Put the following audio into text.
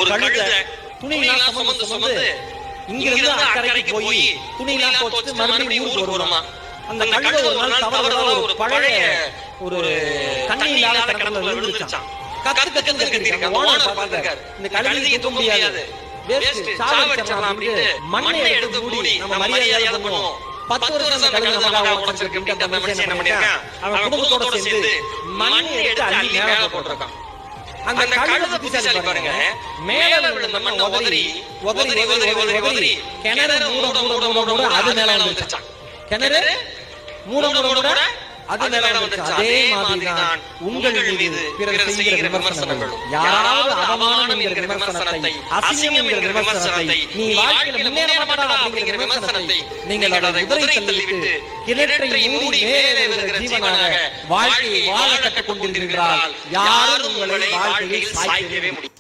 ஒரு கழுதை துணியெல்லாம் சுமந்து இங்கிருந்து அக்கறைக்கு போய் துணியெல்லாம் போட்டு மறுபடியும் ஊருக்கு வருமா. அந்த கழுதை ஒரு நாள் தவறுதலா ஒரு பழைய ஒரு தண்ணி இல்லாத கடல்ல விழுந்துச்சான். கத்து கத்துன்னு கத்திருக்காங்க. ஓனர் பார்த்தாரு, இந்த கழுதையை தூக்க முடியாது, வேஸ்ட் சாவடிச்சலாம் அப்படினு மண்ணை எடுத்து மூடி நம்ம மரியாதையா பண்ணுவோம். 10 வருஷம் அந்த கழுதை நமக்காக உழைச்சிருக்கு. அந்த மனுஷன் என்ன பண்ணிருக்கான், அவன் குடும்பத்தோட சேர்ந்து மண்ணை எடுத்து அள்ளி மேல போட்டுருக்கான். அந்த கழுதை புத்திசாலி பாருங்க, மேல விழுந்த மண்ணை உதறி உதறி உதறி உதறி உதறி கிணறு மூட மூட மூட மூட அது மேல வந்துச்சான். கிணறு மூட மூட மூட அது மேல வந்துச்சு. அதே மாதிரிதான் உங்கள் மீது பிறர் செய்கிற விமர்சனங்கள், யாராவது அவமானம் என்கிற விமர்சனத்தை, அசிங்கம் என்கிற விமர்சனத்தை, நீ வாழ்க்கையில முன்னேற மாட்டாடா அப்படிங்கிற விமர்சனத்தை நீங்கள் அதை உதறி தள்ளிவிட்டு கிணற்றை மூடி மேலே வருகிற ஜீவனாக வாழ்க்கையை வாழ கற்றுக் கொண்டிருக்கிறார்கள். யாரும் உங்களை வாழ்க்கையில் சாய்க்கவே முடியும்.